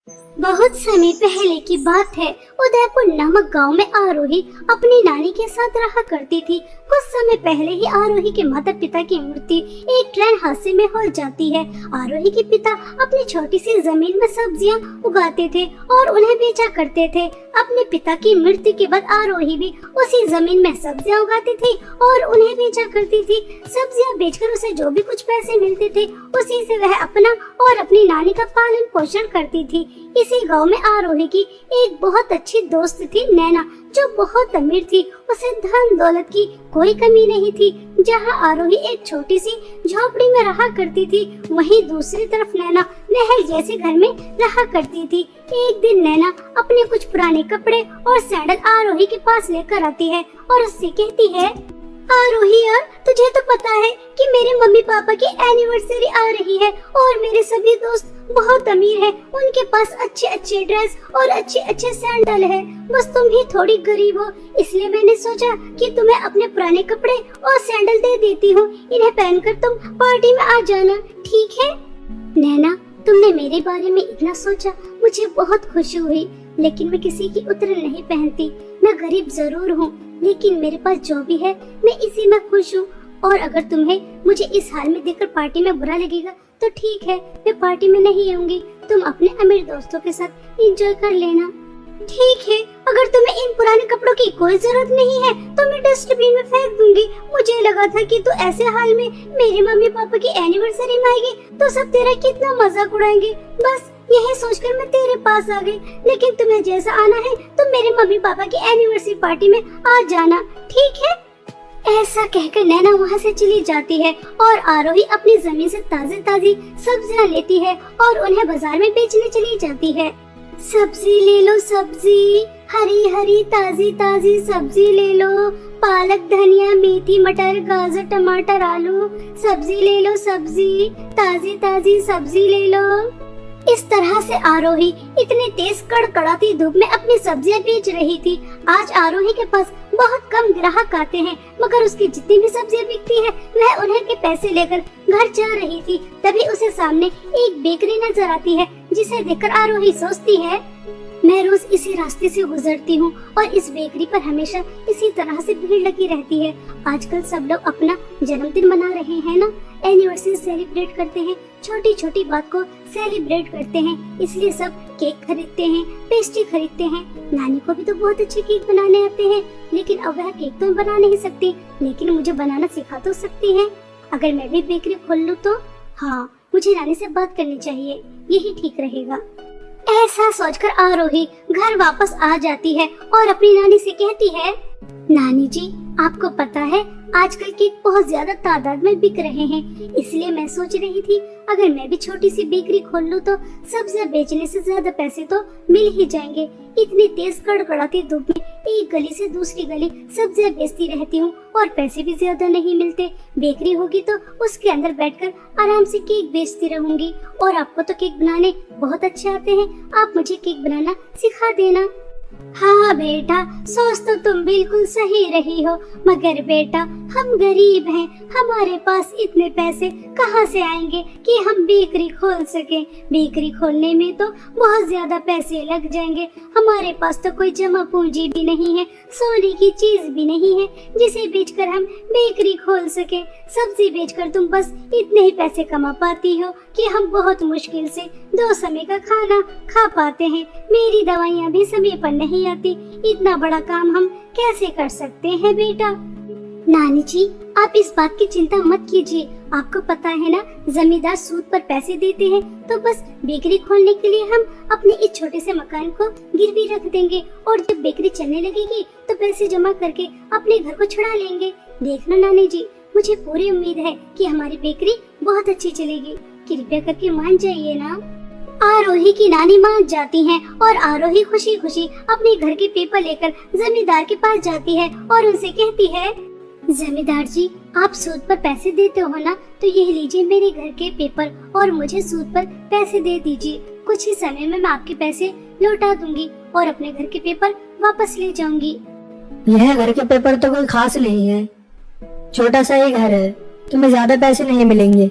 बहुत समय पहले की बात है। उदयपुर नामक गांव में आरोही अपनी नानी के साथ रहा करती थी। कुछ समय पहले ही आरोही के माता पिता की मृत्यु एक ट्रेन हादसे में हो जाती है। आरोही के पिता अपनी छोटी सी जमीन में सब्जियां उगाते थे और उन्हें बेचा करते थे। अपने पिता की मृत्यु के बाद आरोही भी उसी जमीन में सब्जियां उगाती थी और उन्हें बेचा करती थी। सब्जियां बेचकर उसे जो भी कुछ पैसे मिलते थे उसी से वह अपना और अपनी नानी का पालन पोषण करती थी। इसी गांव में आरोही की एक बहुत अच्छी दोस्त थी नैना, जो बहुत अमीर थी। उसे धन दौलत की कोई कमी नहीं थी। जहां आरोही एक छोटी सी झोपड़ी में रहा करती थी, वहीं दूसरी तरफ नैना महल जैसे घर में रहा करती थी। एक दिन नैना अपने कुछ पुराने कपड़े और सैंडल आरोही के पास लेकर आती है और उससे कहती है, आरोही यार, तुझे तो पता है कि मेरे मम्मी पापा की एनिवर्सरी आ रही है और मेरे सभी दोस्त बहुत अमीर हैं। उनके पास अच्छे अच्छे ड्रेस और अच्छे अच्छे सैंडल है। बस तुम ही थोड़ी गरीब हो, इसलिए मैंने सोचा कि तुम्हें अपने पुराने कपड़े और सैंडल दे देती हूँ। इन्हें पहनकर तुम पार्टी में आ जाना, ठीक है? नैना, तुमने मेरे बारे में इतना सोचा, मुझे बहुत खुशी हुई। लेकिन मैं किसी की उतरन नहीं पहनती। मैं गरीब जरूर हूँ, लेकिन मेरे पास जो भी है मैं इसी में खुश हूँ। और अगर तुम्हें मुझे इस हाल में देखकर पार्टी में बुरा लगेगा तो ठीक है, मैं पार्टी में नहीं आऊंगी। तुम अपने अमीर दोस्तों के साथ एंजॉय कर लेना। ठीक है, अगर तुम्हें इन पुराने कपड़ों की कोई जरूरत नहीं है तो मैं डस्टबिन में फेंक दूंगी। मुझे लगा था कि तू ऐसे हाल में मेरे मम्मी पापा की एनिवर्सरी में आएगी तो सब तेरा कितना मजाक उड़ाएंगे। बस यही सोचकर मैं तेरे पास आ गई। लेकिन तुम्हें जैसा आना है तो मेरे मम्मी पापा की एनिवर्सरी पार्टी में आ जाना, ठीक है? ऐसा कहकर नैना वहाँ से चली जाती है और आरोही अपनी जमीन से ताजी ताजी सब्जियाँ लेती है और उन्हें बाजार में बेचने चली जाती है। सब्जी ले लो सब्जी, हरी हरी ताजी ताजी सब्जी ले लो। पालक, धनिया, मेथी, मटर, गाजर, टमाटर, आलू। सब्जी ले लो सब्जी, ताजी ताजी सब्जी ले लो। इस तरह से आरोही इतने तेज कड़कड़ाती धूप में अपनी सब्जियां बेच रही थी। आज आरोही के पास बहुत कम ग्राहक आते हैं, मगर उसकी जितनी भी सब्जियां बिकती है वह उन्हें के पैसे लेकर घर जा रही थी। तभी उसे सामने एक बेकरी नजर आती है, जिसे देखकर आरोही सोचती है, मैं रोज इसी रास्ते से गुजरती हूँ और इस बेकरी पर हमेशा इसी तरह से भीड़ लगी रहती है। आजकल सब लोग अपना जन्मदिन मना रहे हैं ना, एनिवर्सरी सेलिब्रेट करते हैं, छोटी छोटी बात को सेलिब्रेट करते हैं, इसलिए सब केक खरीदते हैं, पेस्ट्री खरीदते हैं। नानी को भी तो बहुत अच्छे केक बनाने आते हैं, लेकिन अब वह केक तो बना नहीं सकती, लेकिन मुझे बनाना सिखा तो सकती है। अगर मैं भी बेकरी खोल लूँ तो हाँ, मुझे नानी से बात करनी चाहिए, यही ठीक रहेगा। ऐसा सोचकर आरोही घर वापस आ जाती है और अपनी नानी से कहती है, नानी जी, आपको पता है आजकल केक बहुत ज्यादा तादाद में बिक रहे हैं, इसलिए मैं सोच रही थी अगर मैं भी छोटी सी बेकरी खोल लूं तो सब्जियां बेचने से ज्यादा पैसे तो मिल ही जाएंगे। इतनी तेज कड़कड़ाती धूप में एक गली से दूसरी गली सब्जियां बेचती रहती हूँ और पैसे भी ज्यादा नहीं मिलते। बेकरी होगी तो उसके अंदर बैठकर आराम से केक बेचती रहूंगी। और आपको तो केक बनाने बहुत अच्छे आते हैं, आप मुझे केक बनाना सिखा देना। हाँ बेटा, सोच तो तुम बिल्कुल सही रही हो, मगर बेटा हम गरीब हैं, हमारे पास इतने पैसे कहाँ से आएंगे कि हम बेकरी खोल सकें। बेकरी खोलने में तो बहुत ज्यादा पैसे लग जाएंगे। हमारे पास तो कोई जमा पूंजी भी नहीं है, सोने की चीज भी नहीं है जिसे बेचकर हम बेकरी खोल सके। सब्जी बेचकर तुम बस इतने ही पैसे कमा पाती हो कि हम बहुत मुश्किल से 2 समय का खाना खा पाते हैं। मेरी दवाइयाँ भी समय पर नहीं आती, इतना बड़ा काम हम कैसे कर सकते हैं बेटा? नानी जी, आप इस बात की चिंता मत कीजिए। आपको पता है ना, जमींदार सूद पर पैसे देते हैं, तो बस बेकरी खोलने के लिए हम अपने इस छोटे से मकान को गिरवी रख देंगे और जब बेकरी चलने लगेगी तो पैसे जमा करके अपने घर को छुड़ा लेंगे। देखना नानी जी, मुझे पूरी उम्मीद है कि हमारी बेकरी बहुत अच्छी चलेगी। कृपया करके मान जाइए ना। आरोही की नानी मान जाती हैं और आरोही खुशी खुशी अपने घर के पेपर लेकर जमींदार के पास जाती है और उनसे कहती है, जमींदार जी, आप सूद पर पैसे देते हो ना, तो ये लीजिए मेरे घर के पेपर और मुझे सूद पर पैसे दे दीजिए। कुछ ही समय में मैं आपके पैसे लौटा दूंगी और अपने घर के पेपर वापस ले जाऊंगी। यह घर के पेपर तो कोई खास नहीं है, छोटा सा ही घर है, तुम्हें ज्यादा पैसे नहीं मिलेंगे।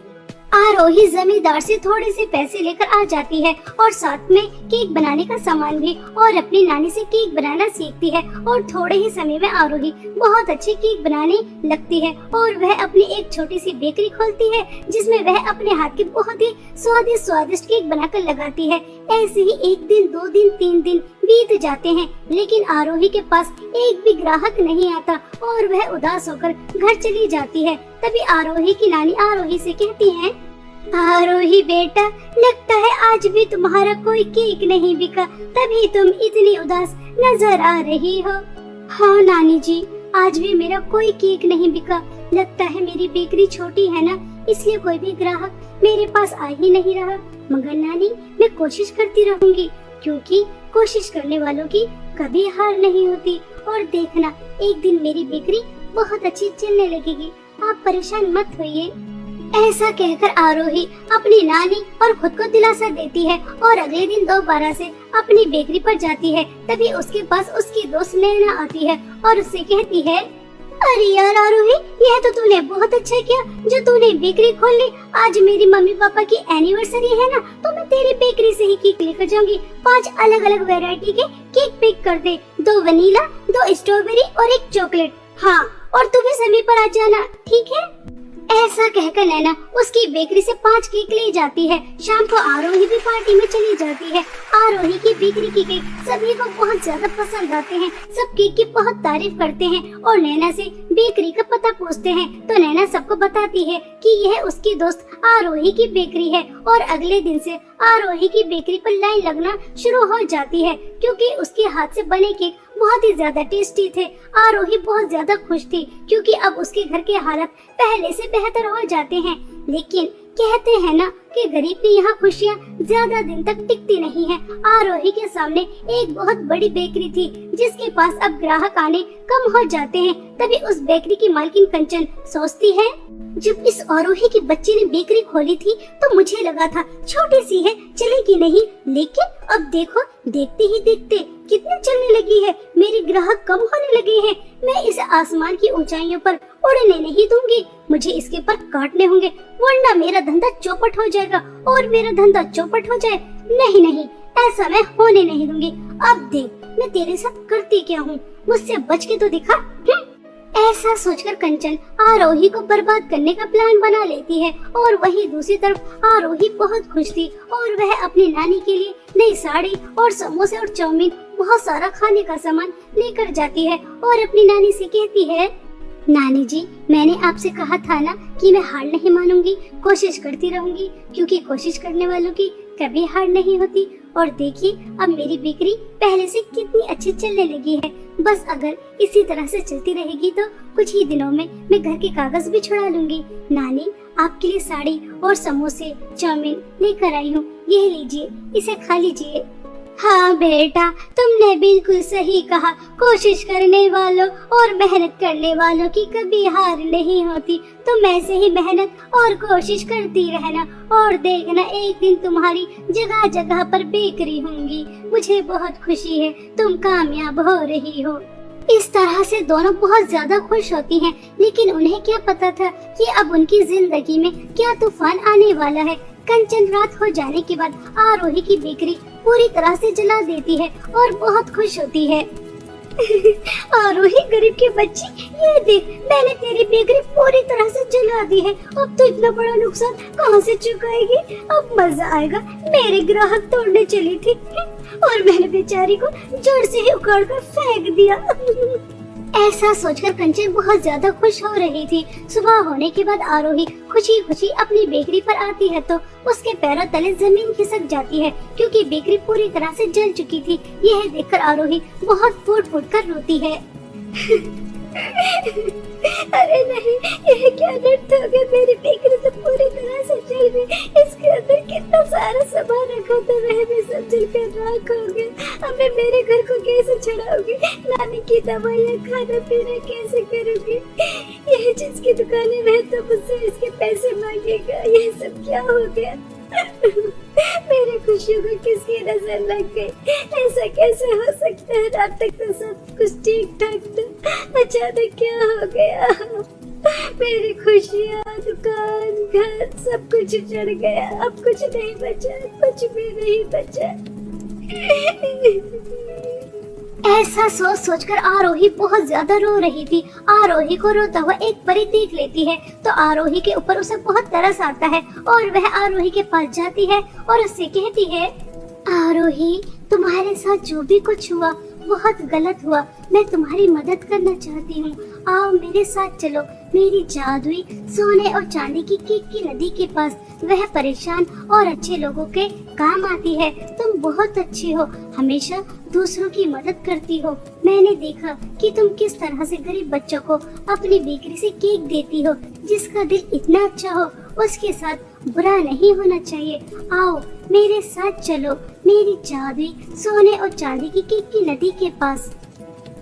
आरोही जमींदार से थोड़े से पैसे लेकर आ जाती है और साथ में केक बनाने का सामान भी, और अपनी नानी से केक बनाना सीखती है। और थोड़े ही समय में आरोही बहुत अच्छे केक बनाने लगती है और वह अपनी एक छोटी सी बेकरी खोलती है जिसमें वह अपने हाथ के बहुत ही स्वादिष्ट केक बनाकर लगाती है। ऐसे ही 1 दिन 2 दिन 3 दिन बीत जाते हैं, लेकिन आरोही के पास एक भी ग्राहक नहीं आता और वह उदास होकर घर चली जाती है। तभी आरोही की नानी आरोही से कहती है, आरोही बेटा, लगता है आज भी तुम्हारा कोई केक नहीं बिका, तभी तुम इतनी उदास नजर आ रही हो। हाँ नानी जी, आज भी मेरा कोई केक नहीं बिका। लगता है मेरी बेकरी छोटी है ना, इसलिए कोई भी ग्राहक मेरे पास आ ही नहीं रहा। मगर नानी, मैं कोशिश करती रहूंगी, क्योंकि कोशिश करने वालों की कभी हार नहीं होती। और देखना, एक दिन मेरी बेकरी बहुत अच्छी चलने लगेगी, आप परेशान मत होइए। ऐसा कहकर आरोही अपनी नानी और खुद को दिलासा देती है और अगले दिन दोबारा से अपनी बेकरी पर जाती है। तभी उसके पास उसकी दोस्त नैना आती है और उससे कहती है, अरे यार आरोही, यह तो तूने बहुत अच्छा किया जो तूने बेकरी खोल ली। आज मेरी मम्मी पापा की एनिवर्सरी है ना, तो मैं तेरी बेकरी से ही केक लेकर जाऊंगी। 5 अलग-अलग वैरायटी के केक पैक कर दे, 2 वनीला, 2 स्ट्रॉबेरी और 1 चॉकलेट। हाँ, और तू भी समय पर आ जाना, ठीक है? ऐसा कहकर नैना उसकी बेकरी से 5 केक ले जाती है। शाम को आरोही भी पार्टी में चली जाती है। आरोही की बेकरी के केक सभी को बहुत ज्यादा पसंद आते हैं। सब केक की बहुत तारीफ करते हैं और नैना से बेकरी का पता पूछते हैं, तो नैना सबको बताती है कि यह उसकी दोस्त आरोही की बेकरी है। और अगले दिन से आरोही की बेकरी पर लाइन लगना शुरू हो जाती है, क्योंकि उसके हाथ से बने केक बहुत ही ज्यादा टेस्टी थे। आरोही बहुत ज्यादा खुश थी, क्योंकि अब उसके घर के हालात पहले से बेहतर हो जाते हैं। लेकिन कहते हैं ना कि गरीब की यहाँ खुशियाँ ज्यादा दिन तक टिकती नहीं है। आरोही के सामने एक बहुत बड़ी बेकरी थी, जिसके पास अब ग्राहक आने कम हो जाते हैं। तभी उस बेकरी की मालकिन कंचन सोचती है, जब इस आरोही की बच्ची ने बेकरी खोली थी तो मुझे लगा था छोटी सी है, चलेगी नहीं, लेकिन अब देखो, देखते ही देखते कितनी चलने लगी है। मेरे ग्राहक कम होने लगे हैं। मैं इसे आसमान की ऊंचाइयों पर उड़ने नहीं दूंगी, मुझे इसके पर काटने होंगे, वरना मेरा धंधा चौपट हो जाएगा। और मेरा धंधा चौपट हो जाए, नहीं नहीं, ऐसा मैं होने नहीं दूंगी। अब देख मैं तेरे साथ करती क्या हूँ, मुझसे बच के तो दिखा। ऐसा सोचकर कंचन आरोही को बर्बाद करने का प्लान बना लेती है। और वहीं दूसरी तरफ आरोही बहुत खुश थी और वह अपनी नानी के लिए नई साड़ी और समोसे और चाउमीन, बहुत सारा खाने का सामान लेकर जाती है और अपनी नानी से कहती है, नानी जी, मैंने आपसे कहा था ना कि मैं हार नहीं मानूंगी, कोशिश करती रहूंगी, क्योंकि कोशिश करने वालों की कभी हार नहीं होती। और देखिए, अब मेरी बेकरी पहले से कितनी अच्छी चलने लगी है। बस अगर इसी तरह से चलती रहेगी तो कुछ ही दिनों में मैं घर के कागज भी छुड़ा लूंगी। नानी, आपके लिए साड़ी और समोसे चाउमीन लेकर आई हूँ, यह लीजिए, इसे खा लीजिए। हाँ बेटा, तुमने बिल्कुल सही कहा, कोशिश करने वालों और मेहनत करने वालों की कभी हार नहीं होती। तुम ऐसे ही मेहनत और कोशिश करती रहना और देखना, एक दिन तुम्हारी जगह जगह पर बेकरी होंगी। मुझे बहुत खुशी है तुम कामयाब हो रही हो। इस तरह से दोनों बहुत ज्यादा खुश होती हैं, लेकिन उन्हें क्या पता था कि अब उनकी जिंदगी में क्या तूफान आने वाला है। कंचन रात हो जाने के बाद आरोही की बेकरी पूरी तरह से जला देती है और बहुत खुश होती है। आरोही गरीब की बच्ची, ये देख, मैंने तेरी बेकरी पूरी तरह से जला दी है। अब तो इतना बड़ा नुकसान कहाँ से चुकाएगी? अब मजा आएगा। मेरे ग्राहक तोड़ने चली थी और मैंने बेचारी को जड़ से ही उखाड़ कर फेंक दिया। ऐसा सोचकर कंचन बहुत ज्यादा खुश हो रही थी। सुबह होने के बाद आरोही खुशी खुशी अपनी बेकरी पर आती है तो उसके पैरों तले जमीन खिसक जाती है, क्योंकि बेकरी पूरी तरह से जल चुकी थी। यह देखकर आरोही बहुत फूट फूट कर रोती है। अरे नहीं, यह क्या नर्त हो गया? मेरी बेकरी तो पूरी तरह से जल गई। इसके अंदर कितना सारा सामान रखा था, वह भी सब जलकर राख हो गया। अब मैं मेरे घर को कैसे छुड़ाऊंगी? नानी की दवाइयाँ, खाना पीना कैसे करूंगी? यह जिसकी दुकान है वह तो मुझसे इसके पैसे मांगेगा। यह सब क्या हो गया? मेरी खुशियों को किसकी नजर लग गई? ऐसा कैसे हो सकता है? रात तक तो सब कुछ ठीक ठाक था, अचानक क्या हो गया? मेरी खुशियाँ, दुकान, घर सब कुछ उजड़ गया। अब कुछ नहीं बचा, कुछ भी नहीं बचा। ऐसा सोच सोचकर आरोही बहुत ज्यादा रो रही थी। आरोही को रोता हुआ एक परी देख लेती है तो आरोही के ऊपर उसे बहुत तरस आता है और वह आरोही के पास जाती है और उससे कहती है, आरोही, तुम्हारे साथ जो भी कुछ हुआ बहुत गलत हुआ। मैं तुम्हारी मदद करना चाहती हूँ। आओ मेरे साथ चलो मेरी जादुई सोने और चांदी की केक की नदी के पास। वह परेशान और अच्छे लोगों के काम आती है। तुम बहुत अच्छी हो, हमेशा दूसरों की मदद करती हो। मैंने देखा कि तुम किस तरह से गरीब बच्चों को अपनी बेकरी से केक देती हो। जिसका दिल इतना अच्छा हो उसके साथ बुरा नहीं होना चाहिए। आओ मेरे साथ चलो मेरी जादुई सोने और चांदी की केक की नदी के पास।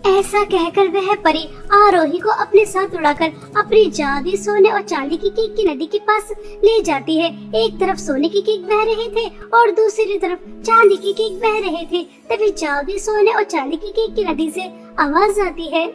ऐसा कहकर वह परी आरोही को अपने साथ उड़ाकर अपनी जादुई सोने और चांदी की केक की नदी के पास ले जाती है। एक तरफ सोने की केक बह रहे थे और दूसरी तरफ चांदी की केक बह रहे थे। तभी जादुई सोने और चांदी की केक की नदी से आवाज आती है,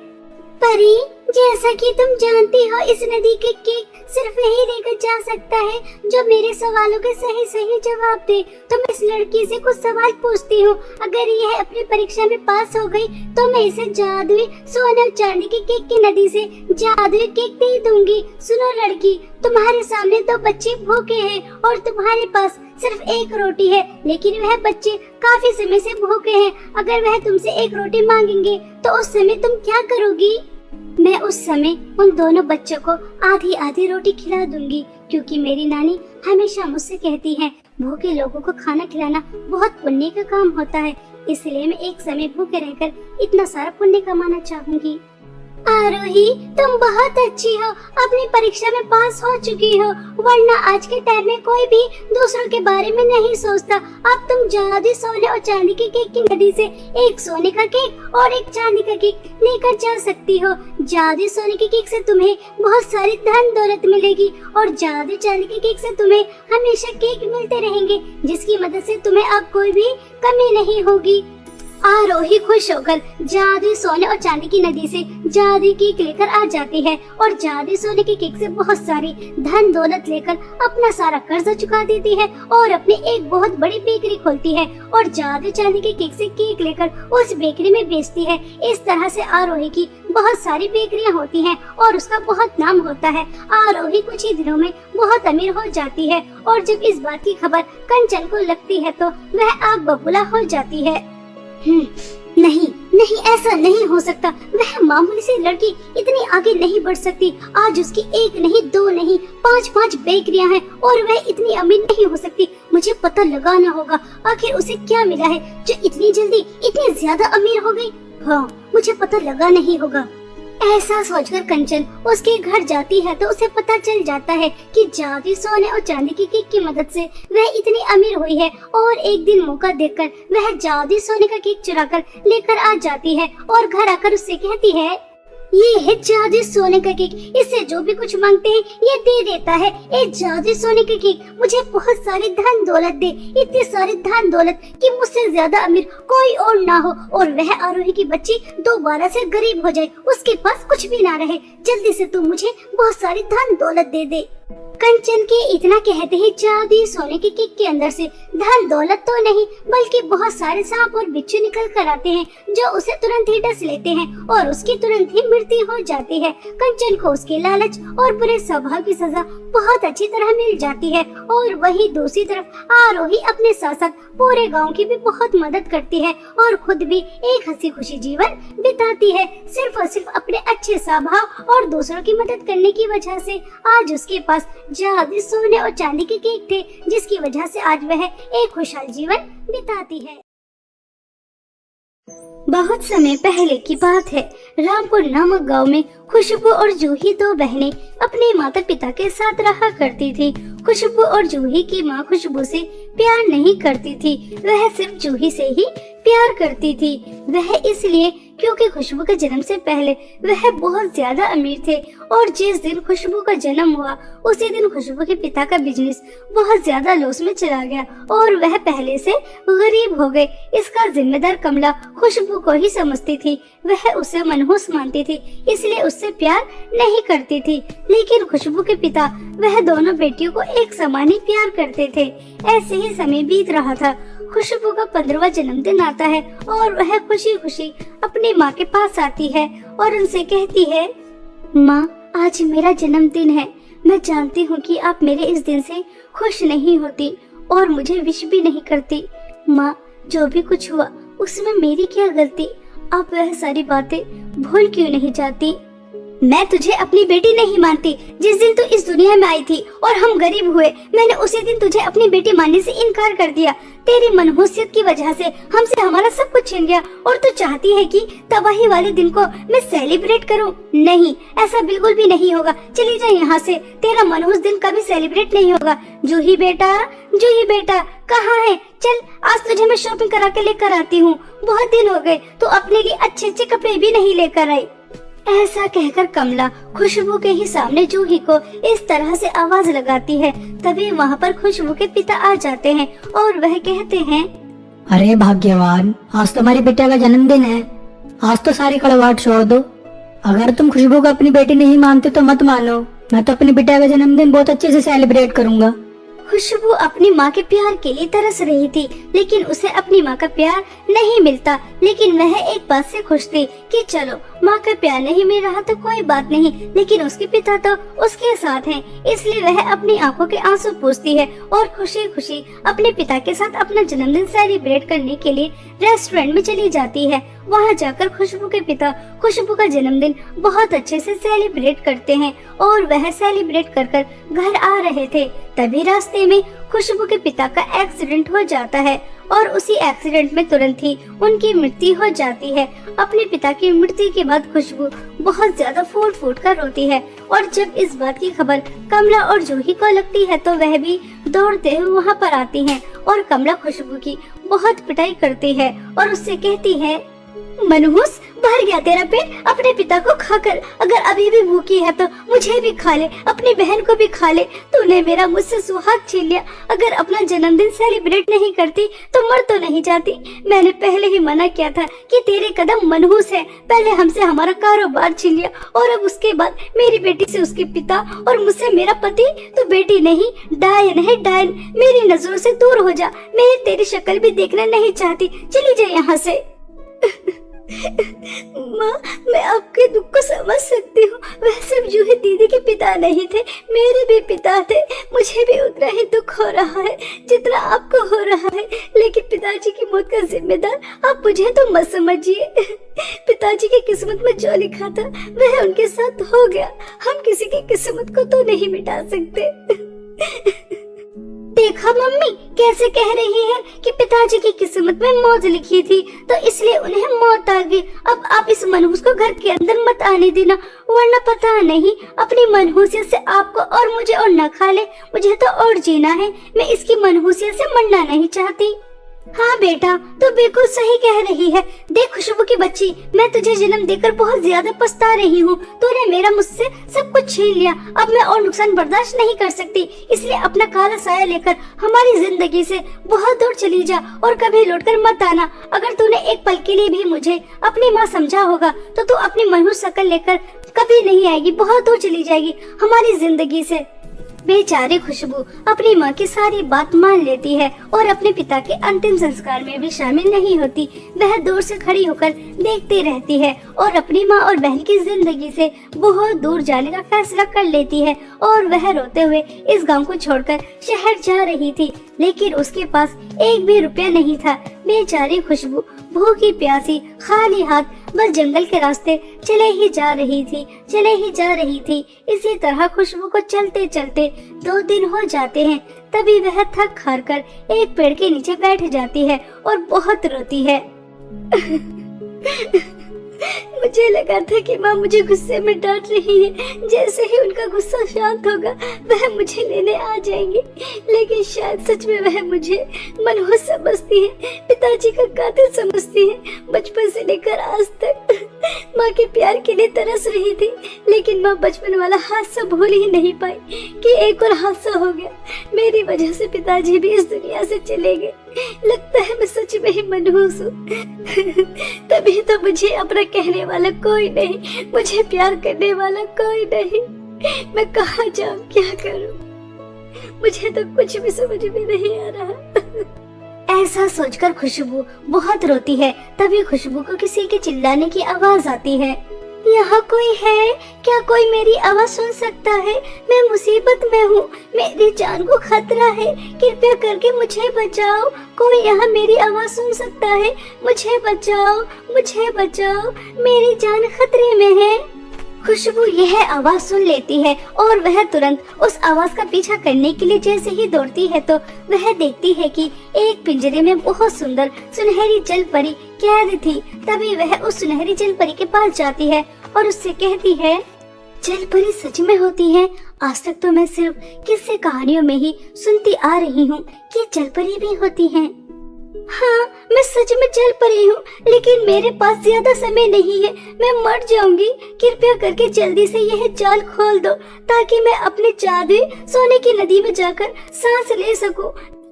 परी, जैसा कि तुम जानती हो इस नदी के केक सिर्फ वही लेकर जा सकता है जो मेरे सवालों के सही सही जवाब दे। तो मैं इस लड़की से कुछ सवाल पूछती हूँ। अगर यह अपनी परीक्षा में पास हो गई तो मैं इसे जादुई सोने और चांदी के केक की नदी से जादुई केक दे दूंगी। सुनो लड़की, तुम्हारे सामने दो बच्चे भूखे हैं और तुम्हारे पास सिर्फ एक रोटी है, लेकिन वह बच्चे काफी समय से भूखे हैं। अगर वह तुमसे एक रोटी मांगेंगे तो उस समय तुम क्या करोगी? मैं उस समय उन दोनों बच्चों को आधी आधी रोटी खिला दूंगी, क्योंकि मेरी नानी हमेशा मुझसे कहती है भूखे लोगों को खाना खिलाना बहुत पुण्य का काम होता है। इसलिए मैं एक समय भूखे रहकर इतना सारा पुण्य कमाना चाहूंगी। आरोही, तुम बहुत अच्छी हो, अपनी परीक्षा में पास हो चुकी हो, वरना आज के टाइम में कोई भी दूसरों के बारे में नहीं सोचता। अब तुम जादुई सोने और चांदी के केक की नदी से एक सोने का केक और एक चांदी का केक लेकर जा सकती हो। जादुई सोने के केक से तुम्हें बहुत सारी धन दौलत मिलेगी और जादुई चांदी के केक से तुम्हें हमेशा केक मिलते रहेंगे, जिसकी मदद से तुम्हें अब कोई भी कमी नहीं होगी। आरोही खुश होकर जादुई सोने और चांदी की नदी से जादुई केक लेकर आ जाती है और जादुई सोने के केक से बहुत सारी धन दौलत लेकर अपना सारा कर्जा चुका देती है और अपनी एक बहुत बड़ी बेकरी खोलती है और जादुई चांदी के केक से केक लेकर उस बेकरी में बेचती है। इस तरह से आरोही की बहुत सारी बेकरियां होती हैं और उसका बहुत नाम होता है। आरोही कुछ ही दिनों में बहुत अमीर हो जाती है और जब इस बात की खबर कंचन को लगती है तो वह आग बबूला हो जाती है। नहीं नहीं, ऐसा नहीं हो सकता। वह मामूली सी लड़की इतनी आगे नहीं बढ़ सकती। आज उसकी एक नहीं, दो नहीं, 5-5 बेकरियां हैं और वह इतनी अमीर नहीं हो सकती। मुझे पता लगाना होगा आखिर उसे क्या मिला है जो इतनी जल्दी इतनी ज्यादा अमीर हो गई। हाँ, मुझे पता लगाना ही होगा। ऐसा सोचकर कंचन उसके घर जाती है तो उसे पता चल जाता है कि जादुई सोने और चांदी की केक की मदद से वह इतनी अमीर हुई है और एक दिन मौका देखकर वह जादुई सोने का केक चुराकर लेकर आ जाती है और घर आकर उससे कहती है, ये है जादुई सोने का केक, इससे जो भी कुछ मांगते हैं ये दे देता है। ये जादुई सोने का केक मुझे बहुत सारी धन दौलत दे, इतनी सारी धन दौलत कि मुझसे ज्यादा अमीर कोई और ना हो और वह आरोही की बच्ची दोबारा से गरीब हो जाए, उसके पास कुछ भी ना रहे। जल्दी से तू मुझे बहुत सारी धन दौलत दे दे। कंचन के इतना कहते ही जादुई सोने के केक के अंदर से धन दौलत तो नहीं बल्कि बहुत सारे सांप और बिच्छू निकल कर आते हैं जो उसे तुरंत ही डस लेते हैं और उसकी तुरंत ही मृत्यु हो जाती है। कंचन को उसके लालच और बुरे स्वभाव की सजा बहुत अच्छी तरह मिल जाती है और वही दूसरी तरफ आरोही अपने साथ साथ पूरे गांव की भी बहुत मदद करती है और खुद भी एक हंसी खुशी जीवन बिताती है। सिर्फ और सिर्फ अपने अच्छे स्वभाव और दूसरों की मदद करने की वजह से आज उसके पास जादुई सोने और चांदी के केक थे, जिसकी वजह से आज वह एक खुशहाल जीवन बिताती है। बहुत समय पहले की बात है। रामपुर नामक गांव में खुशबू और जूही दो बहनें अपने माता पिता के साथ रहा करती थी। खुशबू और जूही की माँ खुशबू से प्यार नहीं करती थी, वह सिर्फ जूही से ही प्यार करती थी। वह इसलिए क्योंकि खुशबू के जन्म से पहले वह बहुत ज्यादा अमीर थे और जिस दिन खुशबू का जन्म हुआ उसी दिन खुशबू के पिता का बिजनेस बहुत ज्यादा लॉस में चला गया और वह पहले से गरीब हो गए। इसका जिम्मेदार कमला खुशबू को ही समझती थी। वह उसे मनहूस मानती थी, इसलिए उससे प्यार नहीं करती थी। लेकिन खुशबू के पिता वह दोनों बेटियों को एक समान ही प्यार करते थे। ऐसे ही समय बीत रहा था। खुशबू का 15वां जन्मदिन आता है और वह खुशी खुशी अपनी माँ के पास आती है और उनसे कहती है, माँ, आज मेरा जन्मदिन है। मैं जानती हूँ कि आप मेरे इस दिन से खुश नहीं होती और मुझे विश भी नहीं करती। माँ, जो भी कुछ हुआ उसमें मेरी क्या गलती? आप वह सारी बातें भूल क्यों नहीं जाती? मैं तुझे अपनी बेटी नहीं मानती। जिस दिन तू इस दुनिया में आई थी और हम गरीब हुए, मैंने उसी दिन तुझे अपनी बेटी मानने से इनकार कर दिया। तेरी मनहूसियत की वजह से हमसे हमारा सब कुछ छिन गया और तू चाहती है कि तबाही वाले दिन को मैं सेलिब्रेट करूं। नहीं, ऐसा बिल्कुल भी नहीं होगा। चली जा यहाँ से। तेरा मनहूस दिन कभी सेलिब्रेट नहीं होगा। जूही बेटा कहाँ है? चल, आज तुझे मैं शॉपिंग करा के लेकर आती हूँ। बहुत दिन हो गए, तो अपने लिए अच्छे अच्छे कपड़े भी नहीं लेकर आई। ऐसा कहकर कमला खुशबू के ही सामने जूही को इस तरह से आवाज लगाती है। तभी वहाँ पर खुशबू के पिता आ जाते हैं और वह कहते हैं, अरे भाग्यवान, आज तुम्हारी बेटा का जन्मदिन है। आज तो सारी कड़वाहट छोड़ दो। अगर तुम खुशबू को अपनी बेटी नहीं मानते तो मत मानो। मैं तो अपनी बेटा का जन्मदिन बहुत अच्छे से सेलिब्रेट करूंगा। खुशबू अपनी माँ के प्यार के लिए तरस रही थी, लेकिन उसे अपनी माँ का प्यार नहीं मिलता। लेकिन वह एक बात से खुश थी कि चलो, माँ का प्यार नहीं मिल रहा तो कोई बात नहीं, लेकिन उसके पिता तो उसके साथ हैं। इसलिए वह अपनी आंखों के आंसू पोंछती है और खुशी खुशी अपने पिता के साथ अपना जन्मदिन सेलिब्रेट करने के लिए रेस्टोरेंट में चली जाती है। वहाँ जाकर खुशबू के पिता खुशबू का जन्मदिन बहुत अच्छे से सेलिब्रेट करते हैं और वह सेलिब्रेट कर कर घर आ रहे थे। तभी रास्ते में खुशबू के पिता का एक्सीडेंट हो जाता है और उसी एक्सीडेंट में तुरंत ही उनकी मृत्यु हो जाती है। अपने पिता की मृत्यु के बाद खुशबू बहुत ज्यादा फूट फूट कर रोती है और जब इस बात की खबर कमला और जूही को लगती है तो वह भी दौड़ते हुए वहाँ पर आती हैं और कमला खुशबू की बहुत पिटाई करती है और उससे कहती है, मनहूस, भर गया तेरा पेट अपने पिता को खाकर। अगर अभी भी भूखी है तो मुझे भी खा ले, अपनी बहन को भी खा ले। तूने मेरा मुझसे सुहाग छीन लिया। अगर अपना जन्मदिन सेलिब्रेट नहीं करती तो मर तो नहीं जाती। मैंने पहले ही मना किया था कि तेरे कदम मनहूस है। पहले हमसे हमारा कारोबार छीन लिया और अब उसके बाद मेरी बेटी से उसके पिता और मुझसे मेरा पति। तो बेटी नहीं, डायन है, डायन। मेरी नजरों से दूर हो जा। मैं तेरी शक्ल भी देखना नहीं चाहती। चली जा यहाँ से। माँ, मैं आपके दुख को समझ सकती हूँ। वह सिर्फ जूही दीदी के पिता नहीं थे, मेरे भी पिता थे। मुझे भी उतना ही दुख हो रहा है जितना आपको हो रहा है, लेकिन पिताजी की मौत का जिम्मेदार आप मुझे तो मत समझिए। पिताजी की किस्मत में जो लिखा था वह उनके साथ हो गया। हम किसी की किस्मत को तो नहीं मिटा सकते। देखा मम्मी कैसे कह रही है कि पिताजी की किस्मत में मौत लिखी थी तो इसलिए उन्हें मौत आ गई। अब आप इस मनहूस को घर के अंदर मत आने देना, वरना पता नहीं अपनी मनहूसियत से आपको और मुझे और न खा ले। मुझे तो और जीना है। मैं इसकी मनहूसियत से मरना नहीं चाहती। हाँ बेटा, तू बिल्कुल सही कह रही है। देख खुशबू की बच्ची, मैं तुझे जन्म देकर बहुत ज्यादा पछता रही हूँ। तूने मेरा मुझसे सब कुछ छीन लिया। अब मैं और नुकसान बर्दाश्त नहीं कर सकती, इसलिए अपना काला साया लेकर हमारी जिंदगी से बहुत दूर चली जा और कभी लौटकर मत आना। अगर तूने एक पल के लिए भी मुझे अपनी माँ समझा होगा तो तू अपनी मनहूस शक्ल लेकर कभी नहीं आएगी, बहुत दूर चली जाएगी हमारी जिंदगी से। बेचारी खुशबू अपनी माँ की सारी बात मान लेती है और अपने पिता के अंतिम संस्कार में भी शामिल नहीं होती। वह दूर से खड़ी होकर देखती रहती है और अपनी माँ और बहन की जिंदगी से बहुत दूर जाने का फैसला कर लेती है और वह रोते हुए इस गांव को छोड़कर शहर जा रही थी, लेकिन उसके पास एक भी रुपया नहीं था। बेचारी खुशबू भूखी प्यासी खाली हाथ बस जंगल के रास्ते चले ही जा रही थी। इसी तरह खुशबू को चलते चलते 2 दिन हो जाते हैं। तभी वह थक हार कर एक पेड़ के नीचे बैठ जाती है और बहुत रोती है। मुझे लगा था कि माँ मुझे गुस्से में डांट रही है, जैसे ही उनका गुस्सा शांत होगा वह मुझे लेने आ जाएंगे, लेकिन शायद सच में वह मुझे मनहूस समझती है, पिताजी का कातिल समझती है। बचपन से लेकर आज तक माँ के प्यार के लिए तरस रही थी, लेकिन माँ बचपन वाला हादसा भूल ही नहीं पाई कि एक और हादसा हो गया। मेरी वजह से पिताजी भी इस दुनिया से चले गए। लगता है मैं सच में ही मनहूस हूँ। तभी तो मुझे अपना कहने वाला कोई नहीं, मुझे प्यार करने वाला कोई नहीं। मैं कहाँ जाऊँ, क्या करूँ? मुझे तो कुछ भी समझ में नहीं आ रहा। ऐसा सोचकर खुशबू बहुत रोती है। तभी खुशबू को किसी के चिल्लाने की आवाज आती है। यहाँ कोई है क्या? कोई मेरी आवाज सुन सकता है? मैं मुसीबत में हूँ, मेरी जान को खतरा है, कृपया करके मुझे बचाओ। कोई यहाँ मेरी आवाज सुन सकता है? मुझे बचाओ, मुझे बचाओ, मेरी जान खतरे में है। खुशबू यह आवाज सुन लेती है और वह तुरंत उस आवाज का पीछा करने के लिए जैसे ही दौड़ती है तो वह देखती है कि एक पिंजरे में बहुत सुंदर सुनहरी जल परी कैद थी। तभी वह उस सुनहरी जल परी के पास जाती है और उससे कहती है, जल परी सच में होती है? आज तक तो मैं सिर्फ किस्से कहानियों में ही सुनती आ रही हूँ कि जल परी भी होती है। हाँ, मैं सच में जल परी हूँ, लेकिन मेरे पास ज्यादा समय नहीं है, मैं मर जाऊंगी। कृपया करके जल्दी से यह जाल खोल दो ताकि मैं अपने जादुई सोने की नदी में जाकर सांस ले सकूं।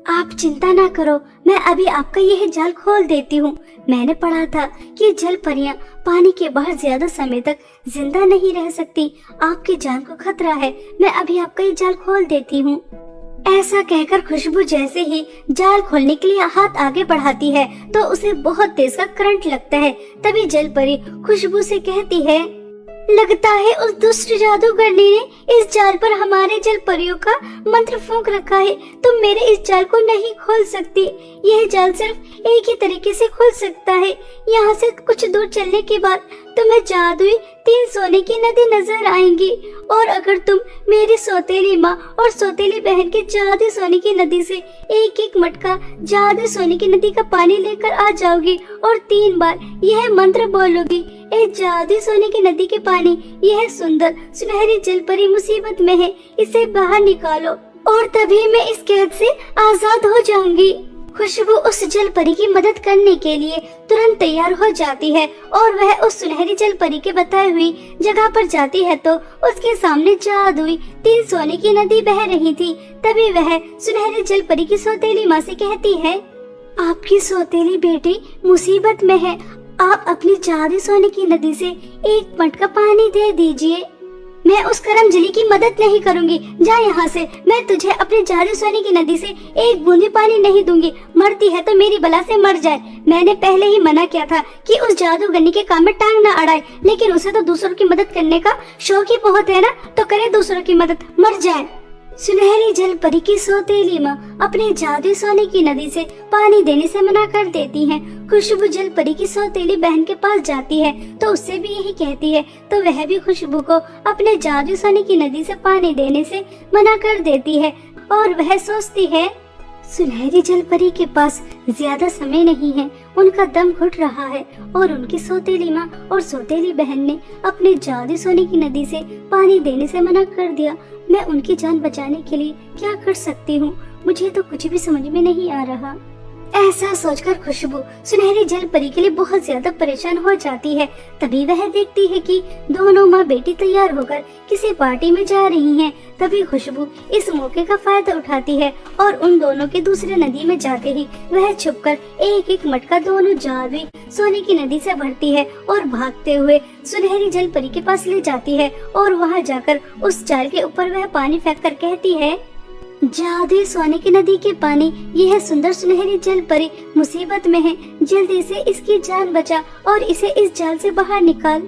आप चिंता ना करो, मैं अभी आपका यह जाल खोल देती हूँ। मैंने पढ़ा था कि जल परियां पानी के बाहर ज्यादा समय तक जिंदा नहीं रह सकती। आपकी जान को खतरा है, मैं अभी आपका ये जाल खोल देती हूँ। ऐसा कहकर खुशबू जैसे ही जाल खोलने के लिए हाथ आगे बढ़ाती है तो उसे बहुत तेज का करंट लगता है। तभी जल परी खुशबू से कहती है, लगता है उस दुष्ट जादूगरनी ने इस जाल पर हमारे जल परियों का मंत्र फूंक रखा है। तुम मेरे इस जाल को नहीं खोल सकती। यह जाल सिर्फ एक ही तरीके से खुल सकता है। यहाँ से कुछ दूर चलने के बाद तुम्हें जादुई 3 सोने की नदी नजर आएंगी और अगर तुम मेरी सौतेली माँ और सौतेली बहन के जादुई सोने की नदी से एक एक मटका जादुई सोने की नदी का पानी लेकर आ जाओगी और 3 बार यह मंत्र बोलोगी, ए जादुई सोने की नदी के पानी, यह सुंदर सुनहरी जल परी मुसीबत में है, इसे बाहर निकालो और तभी मैं इस कैद से आजाद हो जाऊंगी। खुशबू उस जल परी की मदद करने के लिए तुरंत तैयार हो जाती है और वह उस सुनहरी जल परी के बताई हुई जगह पर जाती है तो उसके सामने जादुई 3 सोने की नदी बह रही थी। तभी वह सुनहरी जल परी की सौतेली माँ से कहती है, आपकी सौतेली बेटी मुसीबत में है, आप अपनी जादुई सोने की नदी से एक मटका पानी दे दीजिए। मैं उस करमजली की मदद नहीं करूंगी, जा यहाँ से। मैं तुझे अपने जादुई सोने की नदी से एक बूंद भी पानी नहीं दूंगी। मरती है तो मेरी बला से मर जाए। मैंने पहले ही मना किया था कि उस जादूगरनी के काम में टांग न अड़ाए, लेकिन उसे तो दूसरों की मदद करने का शौक ही बहुत है ना, तो करे दूसरों की मदद, मर जाए। सुनहरी जल परी की सौतेली माँ अपने जादुई सोने की नदी से पानी देने से मना कर देती है। खुशबू जल परी की सौतेली बहन के पास जाती है तो उससे भी यही कहती है, तो वह भी खुशबू को अपने जादुई सोने की नदी से पानी देने से मना कर देती है और वह सोचती है, सुनहरी जल परी के पास ज्यादा समय नहीं है, उनका दम घुट रहा है और उनकी सौतेली माँ और सौतेली बहन ने अपने जादुई सोने की नदी से पानी देने से मना कर दिया। मैं उनकी जान बचाने के लिए क्या कर सकती हूँ? मुझे तो कुछ भी समझ में नहीं आ रहा। ऐसा सोचकर खुशबू सुनहरी जल परी के लिए बहुत ज्यादा परेशान हो जाती है। तभी वह देखती है कि दोनों माँ बेटी तैयार होकर किसी पार्टी में जा रही हैं। तभी खुशबू इस मौके का फायदा उठाती है और उन दोनों के दूसरे नदी में जाते ही वह छुपकर एक एक मटका दोनों जादुई सोने की नदी से भरती है और भागते हुए सुनहरी जल परी के पास ले जाती है और वहाँ जाकर उस जाल के ऊपर वह पानी फेंक कर कहती है, जादुई सोने की नदी के पानी, यह सुंदर सुनहरी जल परी मुसीबत में है, जल्दी से इसकी जान बचा और इसे इस जाल से बाहर निकाल।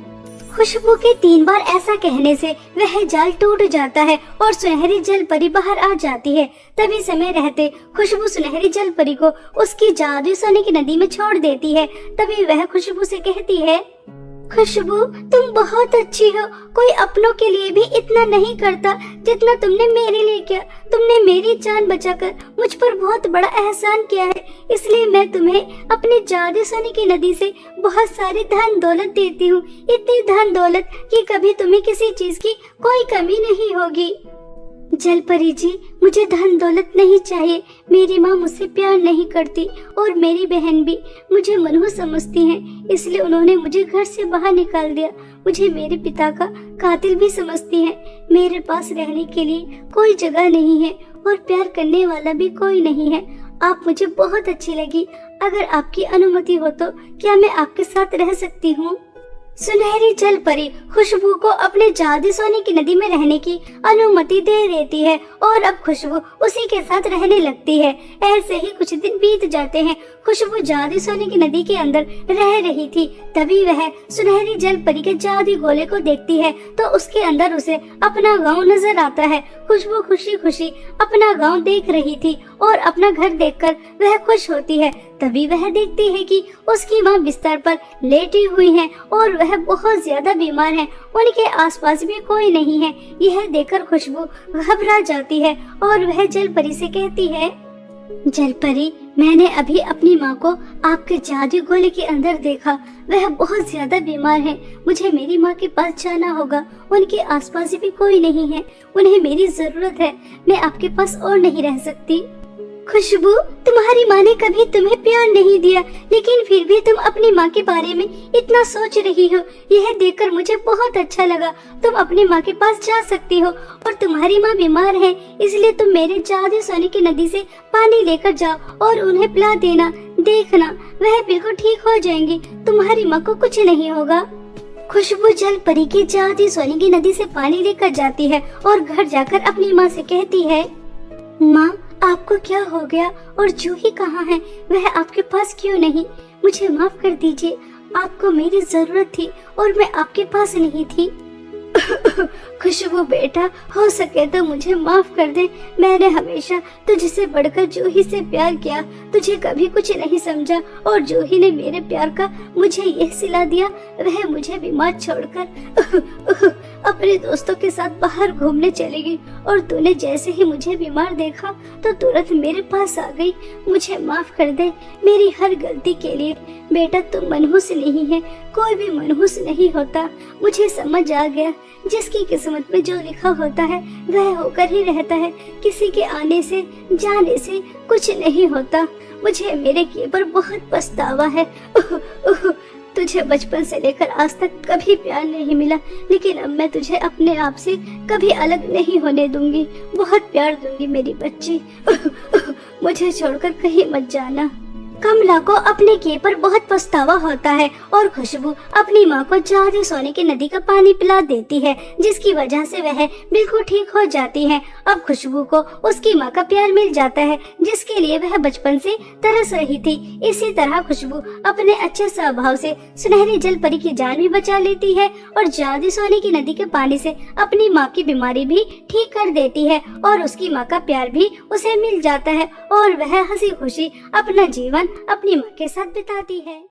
खुशबू के 3 बार ऐसा कहने से वह जाल टूट जाता है और सुनहरी जल परी बाहर आ जाती है। तभी समय रहते खुशबू सुनहरी जल परी को उसकी जादुई सोने की नदी में छोड़ देती है। तभी वह खुशबू से कहती है, खुशबू, तुम बहुत अच्छी हो। कोई अपनों के लिए भी इतना नहीं करता जितना तुमने मेरे लिए किया। तुमने मेरी जान बचाकर मुझ पर बहुत बड़ा एहसान किया है, इसलिए मैं तुम्हें अपनी जादू सोने की नदी से बहुत सारी धन दौलत देती हूँ। इतनी धन दौलत कि कभी तुम्हें किसी चीज की कोई कमी नहीं होगी। जल परी जी, मुझे धन दौलत नहीं चाहिए। मेरी माँ मुझसे प्यार नहीं करती और मेरी बहन भी मुझे मनहूस समझती हैं, इसलिए उन्होंने मुझे घर से बाहर निकाल दिया। मुझे मेरे पिता का कातिल भी समझती हैं। मेरे पास रहने के लिए कोई जगह नहीं है और प्यार करने वाला भी कोई नहीं है। आप मुझे बहुत अच्छी लगी। अगर आपकी अनुमति हो तो क्या मैं आपके साथ रह सकती हूँ? सुनहरी जल परी खुशबू को अपने जादू सोने की नदी में रहने की अनुमति दे देती है और अब खुशबू उसी के साथ रहने लगती है। ऐसे ही कुछ दिन बीत जाते हैं। खुशबू जादू सोने की नदी के अंदर रह रही थी, तभी वह सुनहरी जल परी के जादू गोले को देखती है तो उसके अंदर उसे अपना गांव नजर आता है। खुशबू खुशी खुशी अपना गांव देख रही थी और अपना घर देखकर वह खुश होती है। तभी वह देखती है कि उसकी माँ बिस्तर पर लेटी हुई है और वह बहुत ज्यादा बीमार है। उनके आसपास भी कोई नहीं है। यह देखकर खुशबू घबरा जाती है और वह जल परी से कहती है, जल परी, मैंने अभी अपनी माँ को आपके जादू गोले के अंदर देखा। वह बहुत ज्यादा बीमार है। मुझे मेरी माँ के पास जाना होगा। उनके आसपास भी कोई नहीं है। उन्हें मेरी जरूरत है। मैं आपके पास और नहीं रह सकती। खुशबू, तुम्हारी माँ ने कभी तुम्हें प्यार नहीं दिया, लेकिन फिर भी तुम अपनी माँ के बारे में इतना सोच रही हो। यह देखकर मुझे बहुत अच्छा लगा। तुम अपनी माँ के पास जा सकती हो और तुम्हारी माँ बीमार है, इसलिए तुम मेरे जादू सोने की नदी से पानी लेकर जाओ और उन्हें पिला देना। देखना, वह बिल्कुल ठीक हो जाएंगी। तुम्हारी माँ को कुछ नहीं होगा। खुशबू जल परी की जादू सोने की नदी से पानी लेकर जाती है और घर जाकर अपनी माँ से कहती है, माँ, आपको क्या हो गया और जूही कहाँ है? वह आपके पास क्यों नहीं? मुझे माफ कर दीजिए। आपको मेरी जरूरत थी और मैं आपके पास नहीं थी। खुशबू बेटा, हो सके तो मुझे माफ कर दे। मैंने हमेशा तुझसे बढ़कर जूही से प्यार किया। तुझे कभी कुछ नहीं समझा और जूही ने मेरे प्यार का मुझे यह सिला दिया। वह मुझे बीमार छोड़कर अपने दोस्तों के साथ बाहर घूमने चली गई और तूने जैसे ही मुझे बीमार देखा तो तुरंत मेरे पास आ गई। मुझे माफ कर दे मेरी हर गलती के लिए। बेटा, तुम मनहूस नहीं है। कोई भी मनहूस नहीं होता। मुझे समझ आ गया, जिसकी किस्मत में जो लिखा होता है वह होकर ही रहता है। किसी के आने से जाने से कुछ नहीं होता। मुझे मेरे किए पर बहुत पछतावा है। तुझे बचपन से लेकर आज तक कभी प्यार नहीं मिला, लेकिन अब मैं तुझे अपने आप से कभी अलग नहीं होने दूंगी। बहुत प्यार दूंगी मेरी बच्ची। मुझे छोड़कर कहीं मत जाना। कमला को अपने किए पर बहुत पछतावा होता है और खुशबू अपनी माँ को जादू सोने की नदी का पानी पिला देती है, जिसकी वजह से वह बिल्कुल ठीक हो जाती है। अब खुशबू को उसकी माँ का प्यार मिल जाता है, जिसके लिए वह बचपन से तरस रही थी। इसी तरह खुशबू अपने अच्छे स्वभाव से सुनहरी जल परी की जान भी बचा लेती है और जादू सोने की नदी के पानी से अपनी माँ की बीमारी भी ठीक कर देती है और उसकी माँ का प्यार भी उसे मिल जाता है और वह हंसी खुशी अपना जीवन अपनी माँ के साथ बिताती है।